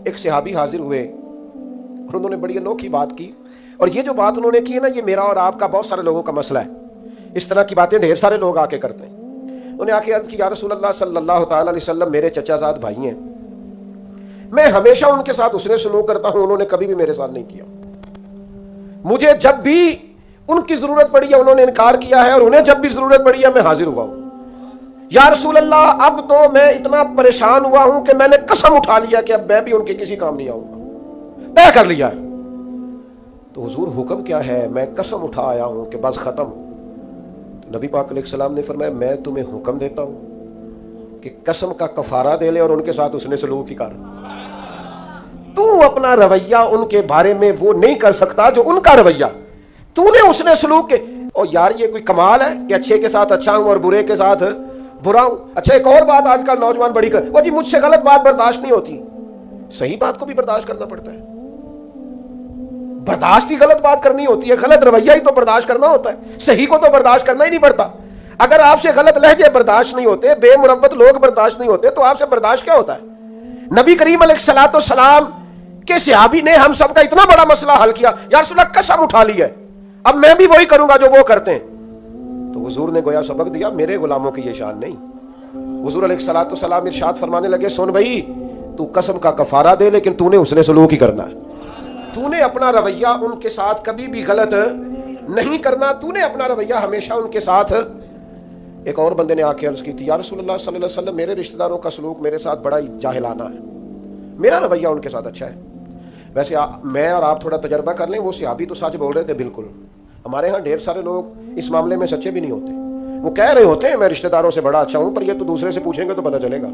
ایک صحابی حاضر ہوئے، انہوں نے بڑی انوکھی بات کی، اور یہ جو بات انہوں نے کی ہے نا، یہ میرا اور آپ کا بہت سارے لوگوں کا مسئلہ ہے۔ اس طرح کی باتیں ڈھیر سارے لوگ آ کے کرتے ہیں۔ انہوں نے آ کے عرض کی، یا رسول اللہ صلی اللہ تعالیٰ علیہ وسلم، میرے چچا زاد بھائی ہیں، میں ہمیشہ ان کے ساتھ حسن سلوک کرتا ہوں، انہوں نے کبھی بھی میرے ساتھ نہیں کیا۔ مجھے جب بھی ان کی ضرورت پڑی ہے انہوں نے انکار کیا ہے، اور انہیں جب بھی ضرورت پڑی ہے میں حاضر ہوا ہوں۔ یا رسول اللہ، اب تو میں اتنا پریشان ہوا ہوں کہ میں نے قسم اٹھا لیا کہ اب میں بھی ان کے کسی کام نہیں آؤں گا، طے کر لیا ہے۔ تو حضور حکم کیا ہے؟ میں قسم اٹھا آیا ہوں کہ بس ختم۔ تو نبی پاک علیہ السلام نے فرمایا، میں تمہیں حکم دیتا ہوں کہ قسم کا کفارہ دے لے اور ان کے ساتھ اس نے سلوک ہی کر۔ تو اپنا رویہ ان کے بارے میں وہ نہیں کر سکتا جو ان کا رویہ، تو نے اس نے سلوک کے۔ اور یار یہ کوئی کمال ہے کہ اچھے کے ساتھ اچھا ہوں اور برے کے ساتھ برا ہوں؟ اچھا ایک اور بات آج کل نوجوان بڑی کر، وہ جی مجھ سے غلط بات برداشت نہیں ہوتی۔ صحیح بات کو بھی برداشت کرنا پڑتا ہے، برداشت ہی غلط بات کرنی ہوتی ہے، غلط رویہ ہی تو برداشت کرنا ہوتا ہے، صحیح کو تو برداشت کرنا ہی نہیں پڑتا۔ اگر آپ سے غلط لہجے برداشت نہیں ہوتے، بے مروت لوگ برداشت نہیں ہوتے، تو آپ سے برداشت کیا ہوتا ہے؟ نبی کریم علیہ الصلوۃ والسلام کے صحابی نے ہم سب کا اتنا بڑا مسئلہ حل کیا، یا رسول اللہ قسم اٹھا لی ہے اب میں بھی وہی کروں گا جو وہ کرتے ہیں۔ تو حضور نے گویا سبق دیا، میرے غلاموں کی یہ شان نہیں۔ حضور علیہ الصلوۃ والسلام ارشاد فرمانے لگے، سن بھائی، تو قسم کا کفارہ دے، لیکن تو نے اس نے سلوک ہی کرنا ہے۔ تو نے اپنا رویہ ان کے ساتھ کبھی بھی غلط نہیں کرنا، تو نے اپنا رویہ ہمیشہ ان کے ساتھ۔ ایک اور بندے نے آ کے عرض کی تھی، یا رسول اللہ صلی اللہ علیہ وسلم، میرے رشتہ داروں کا سلوک میرے ساتھ بڑا ہی جاہلانہ ہے، میرا رویہ ان کے ساتھ اچھا ہے۔ ویسے میں اور آپ تھوڑا تجربہ کر لیں، وہ صحابی تو سچ بول رہے تھے بالکل۔ ہمارے ہاں ڈھیر سارے لوگ اس معاملے میں سچے بھی نہیں ہوتے، وہ کہہ رہے ہوتے ہیں میں رشتہ داروں سے بڑا اچھا ہوں، پر یہ تو دوسرے سے پوچھیں گے تو پتہ چلے گا،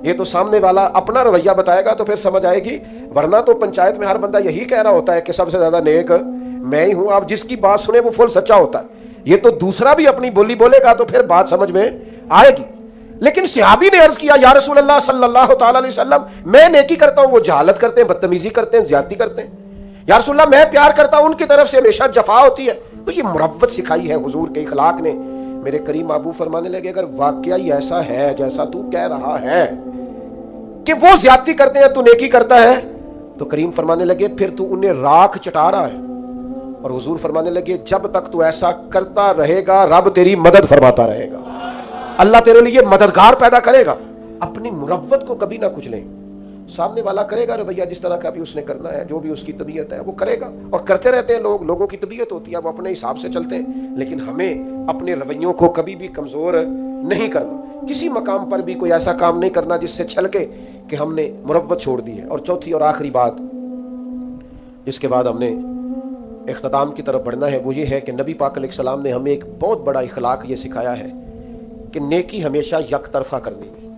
یہ تو سامنے والا اپنا رویہ بتائے گا تو پھر سمجھ آئے گی، ورنہ تو پنچایت میں ہر بندہ یہی کہہ رہا ہوتا ہے کہ سب سے زیادہ نیک میں ہی ہوں۔ آپ جس کی بات سنیں وہ فل سچا ہوتا ہے، یہ تو دوسرا بھی اپنی بولی بولے گا تو پھر بات سمجھ میں آئے گی۔ لیکن صحابی نے عرض کیا، یا رسول اللہ صلی اللہ تعالیٰ علیہ وسلم، میں نیکی کرتا ہوں، وہ جہالت کرتے ہیں، بدتمیزی کرتے ہیں، زیادتی کرتے ہیں۔ یا رسول اللہ، میں پیار کرتا ہوں، ان کی طرف سے ہمیشہ جفا ہوتی ہے۔ تو یہ مروت سکھائی ہے حضور کے اخلاق نے۔ میرے کریم محبوب فرمانے لگے، اگر واقعی ایسا ہے جیسا تو کہہ رہا ہے کہ وہ زیادتی کرتے ہیں تو نیکی کرتا ہے، تو کریم فرمانے لگے پھر تو انہیں راکھ چٹا رہا ہے۔ اور حضور فرمانے لگے، جب تک تو ایسا کرتا رہے گا رب تیری مدد فرماتا رہے گا، اللہ تیرے لیے مددگار پیدا کرے گا۔ اپنی مروت کو کبھی نہ کچلیں، سامنے والا کرے گا رویہ جس طرح کا بھی اس نے کرنا ہے، جو بھی اس کی طبیعت ہے وہ کرے گا، اور کرتے رہتے ہیں لوگ، لوگوں کی طبیعت ہوتی ہے وہ اپنے حساب سے چلتے ہیں، لیکن ہمیں اپنے رویوں کو کبھی بھی کمزور نہیں کرنا، کسی مقام پر بھی کوئی ایسا کام نہیں کرنا جس سے چھلکے کہ ہم نے مروت چھوڑ دی ہے۔ اور چوتھی اور آخری بات جس کے بعد ہم نے اختتام کی طرف بڑھنا ہے وہ یہ ہے کہ نبی پاک علیہ السلام نے ہمیں ایک بہت بڑا اخلاق یہ سکھایا ہے کہ نیکی ہمیشہ یک طرفہ کرنی ہے،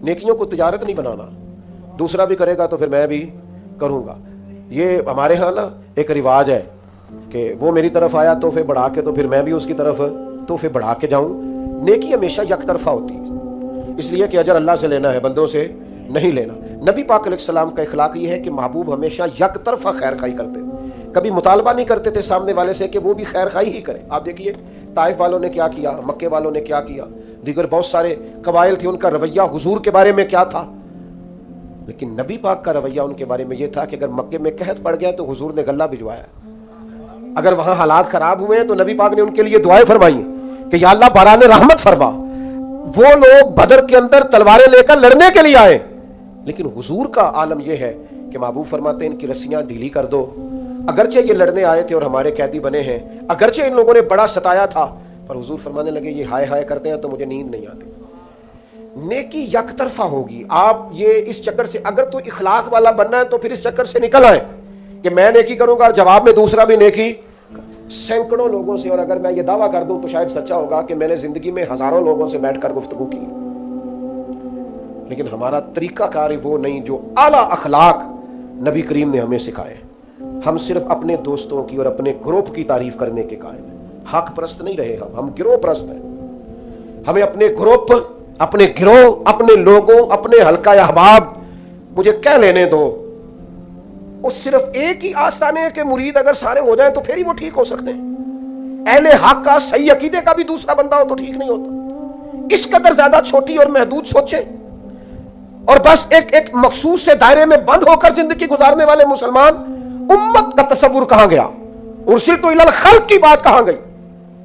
نیکیوں کو تجارت نہیں بنانا، دوسرا بھی کرے گا تو پھر میں بھی کروں گا۔ یہ ہمارے ہاں نا ایک رواج ہے کہ وہ میری طرف آیا تحفے بڑھا کے تو پھر میں بھی اس کی طرف تحفے بڑھا کے جاؤں۔ نیکی ہمیشہ یک طرفہ ہوتی ہے، اس لیے کہ اجر اللہ سے لینا ہے، بندوں سے نہیں لینا۔ نبی پاک علیہ السلام کا اخلاق یہ ہے کہ محبوب ہمیشہ یک طرفہ خیر خواہی کرتے، کبھی مطالبہ نہیں کرتے تھے سامنے والے سے کہ وہ بھی خیر خواہی ہی کرے۔ آپ دیکھیے طائف والوں نے کیا کیا، مکے والوں نے کیا کیا، دیگر بہت سارے قبائل تھے، ان کا رویہ حضور کے بارے میں کیا تھا، لیکن نبی پاک کا رویہ ان کے بارے میں یہ تھا کہ اگر مکے میں قحط پڑ گیا تو حضور نے غلہ بھجوایا، اگر وہاں حالات خراب ہوئے ہیں تو نبی پاک نے ان کے لیے دعائیں فرمائی کہ یا اللہ باران رحمت فرما۔ وہ لوگ بدر کے اندر تلواریں لے کر لڑنے کے لیے آئے، لیکن حضور کا عالم یہ ہے کہ محبوب فرماتے ہیں ان کی رسیاں ڈھیلی کر دو، اگرچہ یہ لڑنے آئے تھے اور ہمارے قیدی بنے ہیں، اگرچہ ان لوگوں نے بڑا ستایا تھا، پر حضور فرمانے لگے یہ ہائے ہائے کرتے ہیں تو مجھے نیند نہیں آتی۔ نیکی یک طرفہ ہوگی۔ آپ یہ اس چکر سے اگر تو اخلاق والا بننا ہے تو پھر اس چکر سے نکل آئے کہ میں نیکی کروں گا اور جواب میں دوسرا بھی نیکی۔ سینکڑوں لوگوں سے، اور اگر میں یہ دعویٰ کر دوں تو شاید سچا ہوگا کہ میں نے زندگی میں ہزاروں لوگوں سے بیٹھ کر گفتگو کی، لیکن ہمارا طریقہ کار وہ نہیں جو اعلیٰ اخلاق نبی کریم نے ہمیں سکھائے۔ ہم صرف اپنے دوستوں کی اور اپنے گروپ کی تعریف کرنے کے قائل ہیں، حق پرست نہیں رہے، ہم گروہ پرست ہیں۔ ہمیں اپنے گروپ، اپنے گروہ، اپنے لوگوں، اپنے حلقہ احباب مجھے کہہ لینے دو۔ وہ صرف ایک ہی آستانے کے مرید اگر سارے ہو جائیں تو پھر ہی وہ ٹھیک ہو سکتے ہیں۔ اہل حق کا صحیح عقیدے کا بھی دوسرا بندہ ہو تو ٹھیک نہیں ہوتا۔ اس قدر زیادہ چھوٹی اور محدود سوچیں۔ اور بس ایک مخصوص سے دائرے میں بند ہو کر زندگی گزارنے والے مسلمان، امت کا تصور کہاں گیا؟ ارسلت الی الخلق کی بات کہاں گئی؟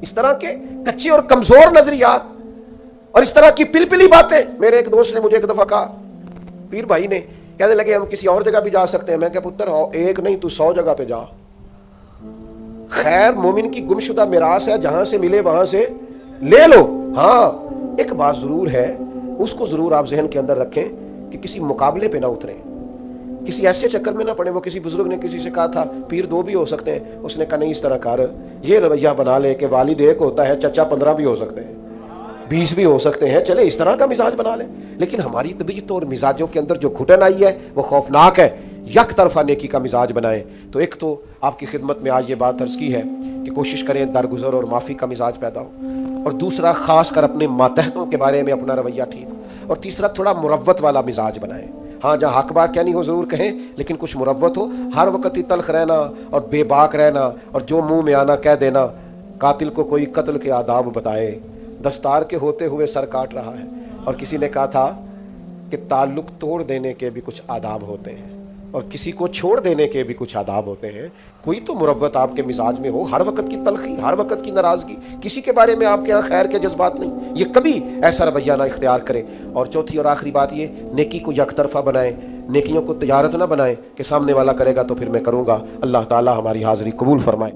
اس طرح کے کچے اور کمزور نظریات اور اس طرح کی پلپلی باتیں. میرے ایک دوست نے مجھے ایک دفعہ کہا، پیر بھائی نے کہنے لگے ہم کسی اور جگہ بھی جا سکتے ہیں. میں کہ پتر ایک نہیں تو 100 جگہ پہ جا. خیر مومن کی گمشدہ میراث ہے، جہاں سے ملے وہاں سے لے لو. ہاں ایک بات ضرور ہے، اس کو ضرور آپ ذہن کے اندر رکھیں کہ کسی مقابلے پہ نہ اتریں، کسی ایسے چکر میں نہ پڑیں. وہ کسی بزرگ نے کسی سے کہا تھا پیر 2 بھی ہو سکتے ہیں، اس نے کہا نہیں اس طرح کر، یہ رویہ بنا لے کہ والد ایک ہوتا ہے، چچا 15 بھی ہو سکتے ہیں، 20 بھی ہو سکتے ہیں، چلے اس طرح کا مزاج بنا لیں. لیکن ہماری طبیعت اور مزاجوں کے اندر جو گھٹن آئی ہے وہ خوفناک ہے. یک طرفہ نیکی کا مزاج بنائیں. تو ایک تو آپ کی خدمت میں آج یہ بات عرض کی ہے کہ کوشش کریں درگزر اور معافی کا مزاج پیدا ہو، اور دوسرا خاص کر اپنے ماتحتوں کے بارے میں اپنا رویہ ٹھیک ہو، اور تیسرا تھوڑا مروت والا مزاج بنائیں. ہاں جہاں حق بات کہنی ہو ضرور کہیں، لیکن کچھ مروت ہو. ہر وقت ہی تلخ رہنا اور بے باک رہنا اور جو منہ میں آنا کہہ دینا. قاتل کو کوئی قتل کے آداب بتائے، دستار کے ہوتے ہوئے سر کاٹ رہا ہے. اور کسی نے کہا تھا کہ تعلق توڑ دینے کے بھی کچھ آداب ہوتے ہیں اور کسی کو چھوڑ دینے کے بھی کچھ آداب ہوتے ہیں. کوئی تو مروت آپ کے مزاج میں ہو. ہر وقت کی تلخی، ہر وقت کی ناراضگی، کسی کے بارے میں آپ کے یہاں خیر کے جذبات نہیں، یہ کبھی ایسا رویہ نہ اختیار کریں. اور چوتھی اور آخری بات یہ، نیکی کو یک طرفہ بنائیں، نیکیوں کو تجارت نہ بنائیں کہ سامنے والا کرے گا تو پھر میں کروں گا. اللہ تعالی ہماری حاضری قبول فرمائے.